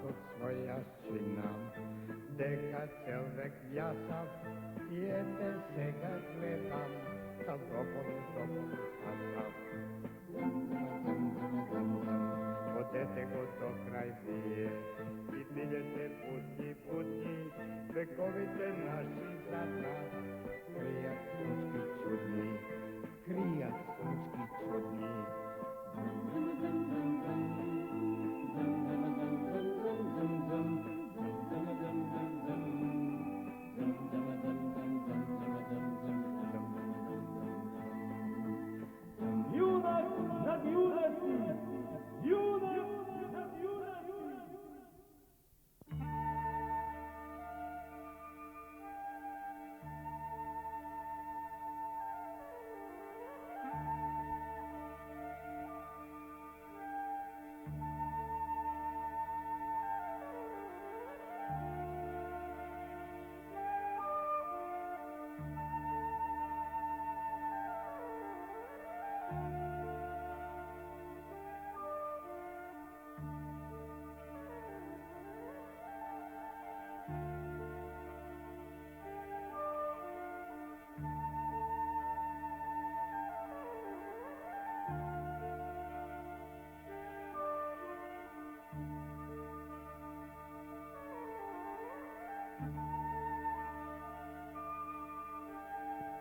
тут своя šina, дека цел век јасав, и ете сега гледам, кал допол пасав. Одете го до крај вие, и бидете путни, вековите наши зад нас, кријат случки чудни,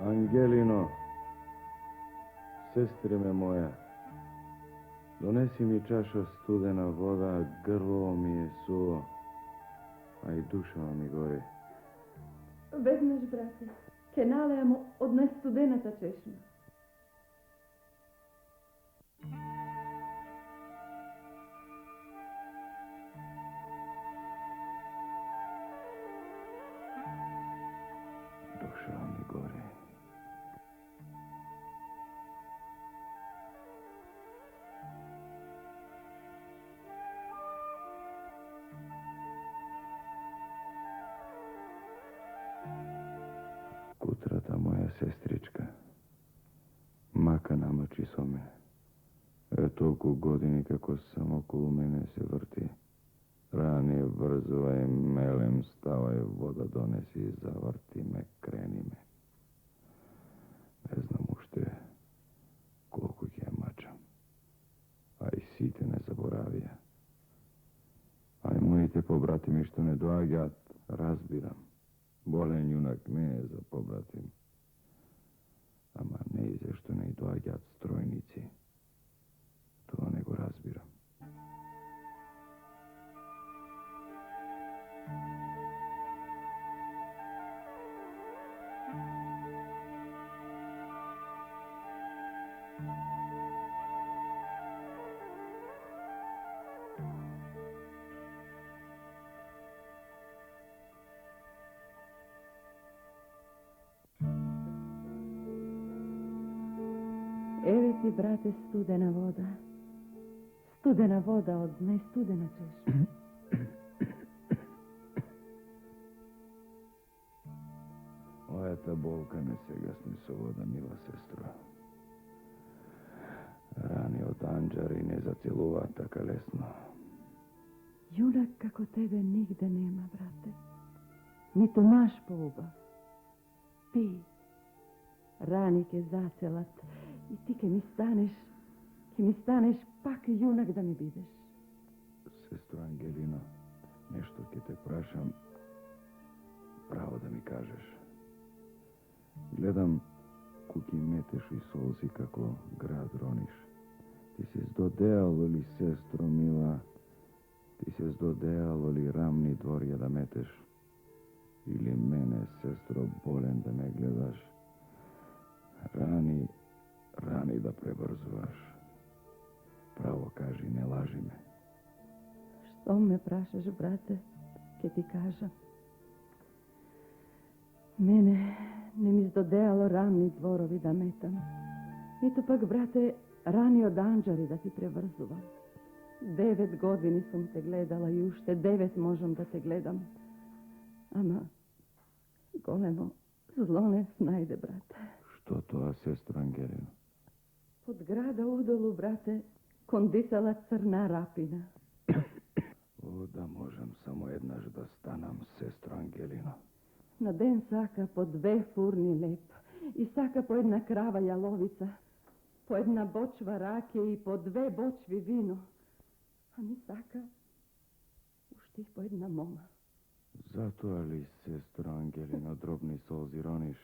Ангелино, сестриме моја, донеси ми чаша студена вода, грло ми е суво, а и душа ми гори. Веднаш, брате, ке налејамо од најстудената чешма. Душа ми гори. Кутрата моја сестричка, мака намачи со мене. Е толку години како сам околу мене се врти. Рани врзува и мелем, ставај вода донеси и заврти ме, крени ме. Не знам уште колку ќе ја мачам. А и сите не заборавија. А и моите побратими што не доаѓаат, разбирам. Болен јунак не е за побратим. Ама не и зашто не и доаѓаат стројници. Тоа не го разбирам. Еве ти, брате, студена вода. Студена вода од најстудена чешма. Мојата болка не се гасни со вода, мила сестро. Рани од анџари не зацелуваат така лесно. Јунак како тебе нигде нема, брате. Ниту маш поубав. Ти, рани ке зацелат и ти ке ми станеш пак јунак да ми бидеш. Сестро Ангелино, нешто ќе те прашам, право да ми кажеш. Гледам куки метеш и солзи како град рониш. Ти се здодеало ли, сестро мила, ти се здодеало ли рамни дворја да метеш? Или мене, сестро, болен да ме гледаш? Рани да пребрзуваш. Право кажи, не лажи ме. Што ме прашаш, брате, ке ти кажам. Мене не ми здодеало рамни дворови да метам. Нито пак, брате, рани од анџари да ти преврзувам. 9 години сум те гледала и уште 9 можам да те гледам. Ама големо зло не снајде, брате. Што тоа, сестро Ангелино? Под града удолу, брате, кондисала црна рапина. О, да stanam, sestro Angelino? Na den saka po 2 furni lep i saka po 1 krava jalovica, po 1 bočva rakije i po 2 bočvi vino. A mi saka uštih po 1 moma. Zato ali, sestro Angelino, drobni solzi roniš?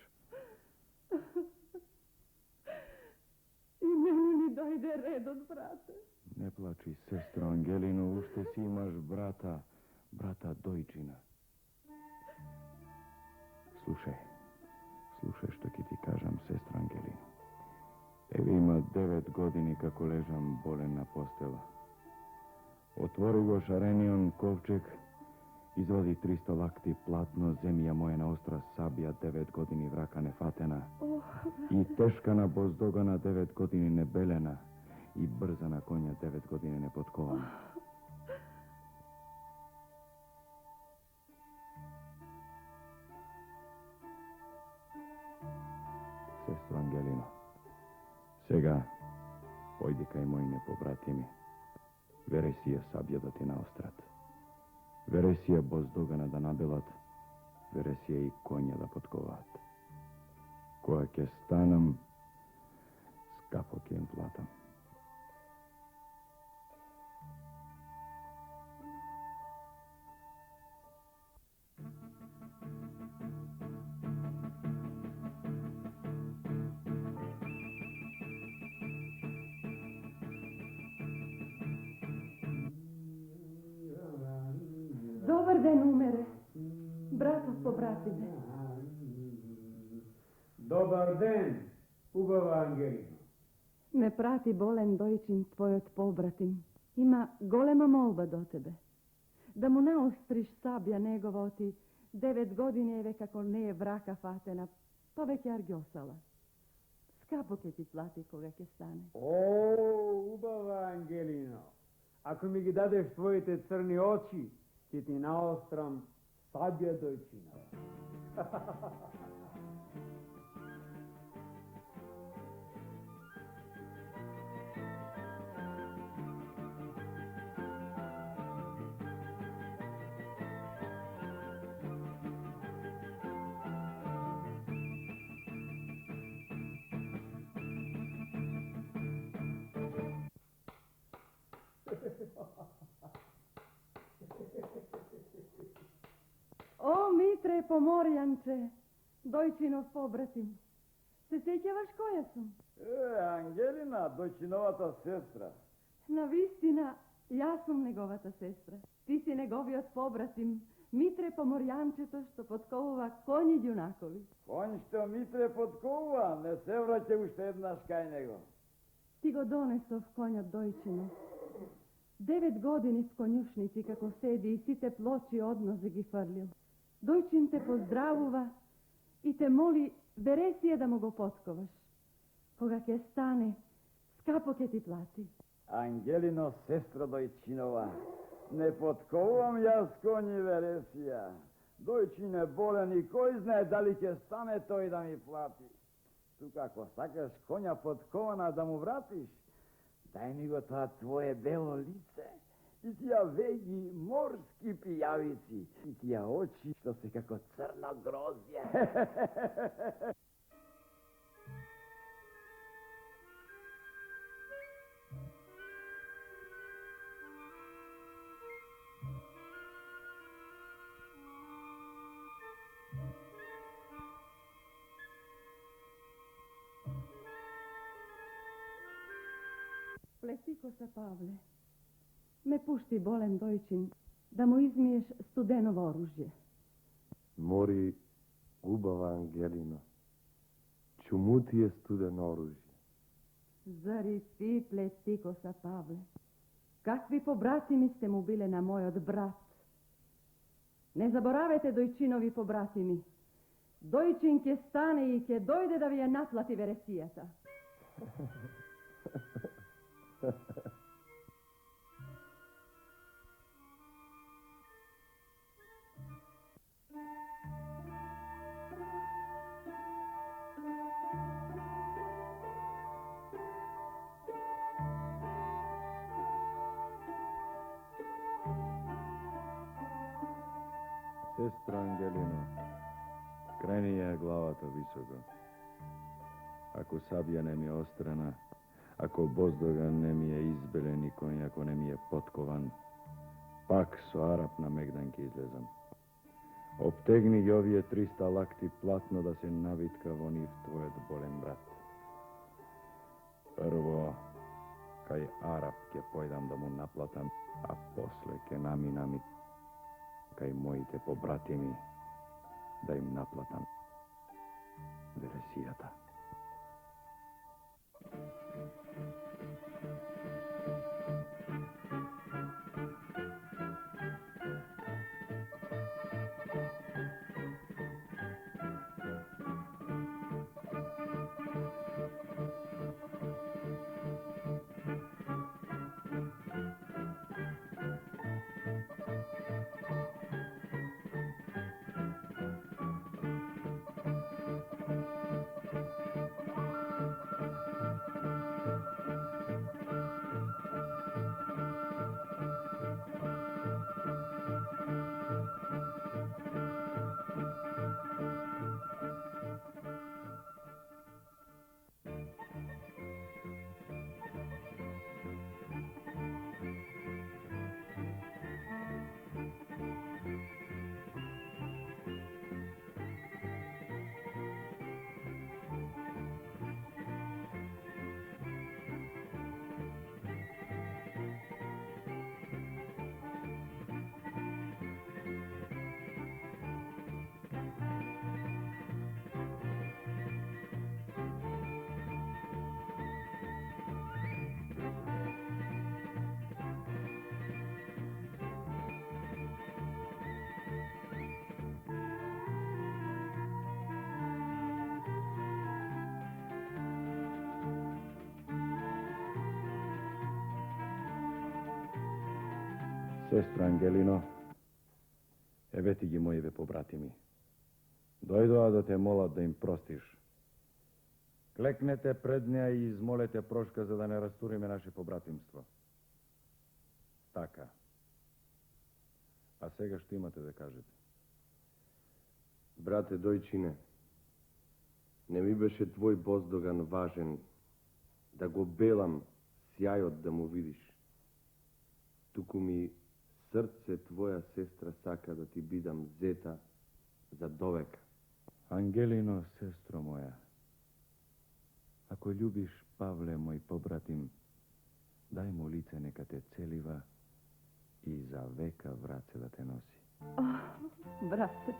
I meni mi dojde red od brata. Ne plači, sestro Angelino, ušte si imaš brata Dojčina. Slušaj što ti kažem, sestro Angelino. Evi ima 9 godini kako ležam bolen na postela. Otvori go šarenion kovček, izvadi 300 lakti platno, zemlja moja na ostra sabija 9 godini vraka nefatena. I teškana bozdogana 9 godini nebelena i brzana konja 9 godini nepotkovana. Sestro Angelino, сега pojdi kaj mojine pobratimi. Veresija sabja da ti naostrat. Veresija bozdogana da nabelat. Veresija i konja da potkovat. Koja ke stanam, skapo ke im platam. Dobar den, umere. Bratov pobratime. Dobar den, ubava Angelino. Me prati bolen Dojčin tvoj od pobratim. Ima golema molba do tebe. Da mu naostriš sabja negova ti 9 godine je kako ne je vraka fatena, pa već je argjosala. Skapo ke ti plati koga ke stane. O, ubava Angelino, ako mi gi dadeš tvojite crni oči, ti naostram sabja Dojčina. O, Mitre Pomorjanče, Dojčinov pobratim. Se sjećavaš koja sam? Angelina, Dojčinovata sestra. Na vistina, ja sam negovata sestra. Ti si negovi od pobratim. Mitre Pomorjanče to što potkovova konji djunakovi. Konj što Mitre potkova, ne se vraća ušte jednaš kaj nego. Ti go donesov konja Dojčinu. 9 godini v konjušnici kako sedi i si te ploči odnoze gi frlil. Dojčin te pozdravuva i te moli veresije da mu go potkovaš. Koga ke stane, skapo ke ti plati. Angelino, sestro Dojčinova, ne potkovam ja s konji veresija. Dojčin je bolen i koji zna da li će stane to i da mi plati. Tu kako sakaš konja potkovana da mu vratiš, daj mi go ta tvoje belo lice i ti ja vegi morski pijavici i ti ja oči što se kako crno grozje. Pletiko sa Pavle, me pušti bolen Dojčin da mu izmiješ studenovo oružje. Mori, ubava Angelino, čumu ti je studeno oružje? Zar i ti, Pletiko sa Pavle? Kakvi pobratimi ste mu bile na moj od brat? Ne zaboravajte Dojčinovi pobratimi. Dojčin ke stane i ke dojde da vi je naplati veresijata. Sestro Angelino, kreni je glavata visoko. Ako sabija ne mi je ostrana, ako bozdogan ne mi je izbelen i konj, ako ne mi je potkovan, pak su Arap na megdanki izlezam. Obtegni jovije 300 lakti platno da se navitka voni v tvojed bolem brat. Prvo, kaj Arap ke pojdam da mu naplatam, a posle ke nami, kaj mojite pobratimi, da im naplatam. Veresijata. Sestro Angelino, ebe ti gi mojive pobratimi. Dojdoa da te molat da im prostiš. Kleknete pred nja i izmolete proška za da ne rasturime naše pobratimstvo. Така. A сега što imate da kažete? Brate Dojčine, ne mi беше tvoj Bozdogан важен, da go белам sjajot da mu vidiš. Туку ми srce tvoja sestra saka da ti bidam zeta za doveka. Angelino, sestro moja, ako ljubiš Pavle, moj pobratim, daj mu lice neka te celiva i za veka vrace da te nosi. Brate,